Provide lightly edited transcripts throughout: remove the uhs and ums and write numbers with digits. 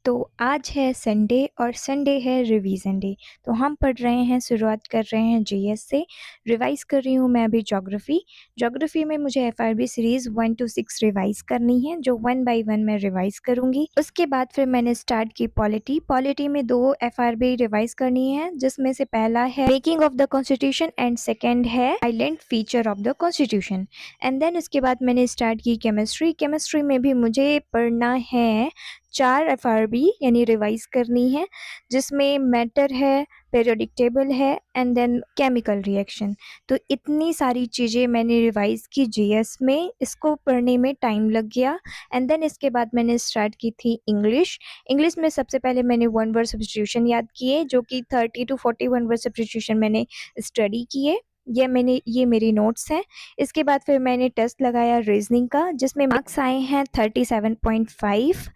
तो आज है संडे और संडे है रिवीजन डे। तो हम पढ़ रहे हैं, शुरुआत कर रहे हैं जीएस से। रिवाइज कर रही हूँ मैं अभी ज्योग्राफी में मुझे एफआरबी सीरीज़ 1 to 6 रिवाइज करनी है, जो 1 बाय 1 मैं रिवाइज करूँगी। उसके बाद फिर मैंने स्टार्ट की पॉलिटी में 2 एफआरबी रिवाइज करनी है, जिसमें से पहला है making of the constitution and second है island feature of the constitution. And then उसके बाद मैंने स्टार्ट की केमिस्ट्री में भी मुझे पढ़ना है 4 एफआरबी यानी रिवाइज करनी है, जिसमें मैटर है, पीरियोडिक टेबल है एंड देन केमिकल रिएक्शन। तो इतनी सारी चीज़ें मैंने रिवाइज की जीएस में, इसको पढ़ने में टाइम लग गया। एंड देन इसके बाद मैंने स्टार्ट की थी इंग्लिश में सबसे पहले मैंने 1 वर्ड सब्स्टिट्यूशन याद किए, जो कि 30 to 41 वर्ड सब्स्टिट्यूशन मैंने स्टडी किए। ये मेरी नोट्स हैं। इसके बाद फिर मैंने टेस्ट लगाया रीजनिंग का, जिसमें मार्क्स आए हैं 37.5।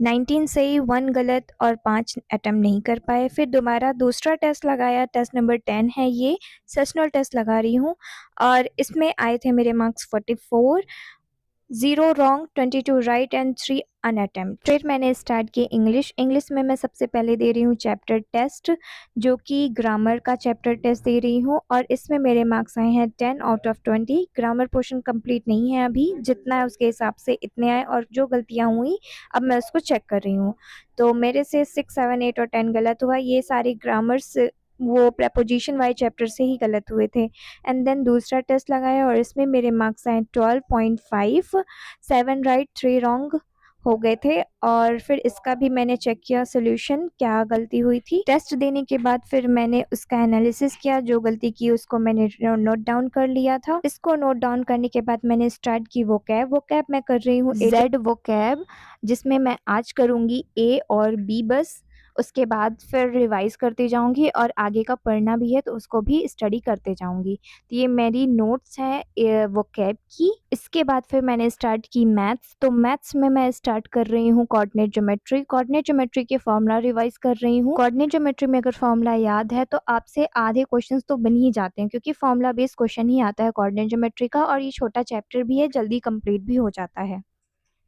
19 से ही 1 गलत और 5 अटेम्प्ट नहीं कर पाए। फिर दोबारा दूसरा टेस्ट लगाया, टेस्ट नंबर 10 है ये, सेशनल टेस्ट लगा रही हूँ, और इसमें आए थे मेरे मार्क्स 44, 0 रॉन्ग, 22 राइट एंड 3 अनअटेम्प्ट। फिर मैंने स्टार्ट की इंग्लिश में मैं सबसे पहले दे रही हूँ चैप्टर टेस्ट, जो कि ग्रामर का चैप्टर टेस्ट दे रही हूँ, और इसमें मेरे मार्क्स आए हैं 10 out of 20। Grammar portion complete नहीं है अभी, जितना है उसके हिसाब से इतने आए, और जो गलतियाँ हुई अब मैं उसको चेक कर रही हूँ। तो मेरे से 6, 7, 8 और 10 गलत हुआ। ये सारे ग्रामर्स वो प्रेपोजिशन वाले चैप्टर से ही गलत हुए थे। एंड देन दूसरा टेस्ट लगाया, और इसमें मेरे मार्क्स आए 12.5, 7 राइट 3 रॉन्ग हो गए थे। और फिर इसका भी मैंने चेक किया सोल्यूशन, क्या गलती हुई थी। टेस्ट देने के बाद फिर मैंने उसका एनालिसिस किया, जो गलती की उसको मैंने नोट डाउन कर लिया था। इसको नोट डाउन करने के बाद मैंने स्टार्ट की वोकैब मैं कर रही हूँ जेड वोकैब, जिसमें मैं आज करूँगी ए और बी बस। उसके बाद फिर रिवाइज करते जाऊंगी, और आगे का पढ़ना भी है तो उसको भी स्टडी करते जाऊंगी। तो ये मेरी नोट्स है वोकैब की। इसके बाद फिर मैंने स्टार्ट की मैथ्स। तो मैथ्स में मैं स्टार्ट कर रही हूँ कोऑर्डिनेट ज्योमेट्री के फॉर्मूला रिवाइज कर रही हूँ। कोऑर्डिनेट ज्योमेट्री में अगर फॉर्मूला याद है तो आपसे आधे क्वेश्चंस तो बन ही जाते हैं, क्योंकि फॉर्मूला बेस्ड क्वेश्चन ही आता है कोऑर्डिनेट ज्योमेट्री का, और ये छोटा चैप्टर भी है, जल्दी कंप्लीट भी हो जाता है।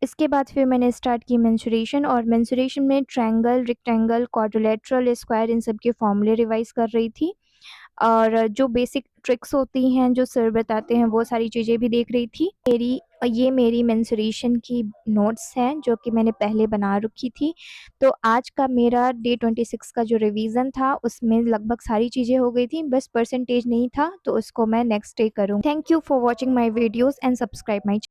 इसके बाद फिर मैंने स्टार्ट की मेंसुरेशन, और मेंसुरेशन में ट्रायंगल, रेक्टेंगल, क्वाड्रिलेटरल, स्क्वायर, इन सब के फॉर्मूले रिवाइज कर रही थी, और जो बेसिक ट्रिक्स होती हैं जो सर बताते हैं वो सारी चीज़ें भी देख रही थी। ये मेरी मेंसुरेशन की नोट्स हैं, जो कि मैंने पहले बना रखी थी। तो आज का मेरा डे 26 का जो रिवीजन था, उसमें लगभग सारी चीज़ें हो गई थी, बस परसेंटेज नहीं था, तो उसको मैं नेक्स्ट डे करूँ। Thank you for watching my videos and subscribe my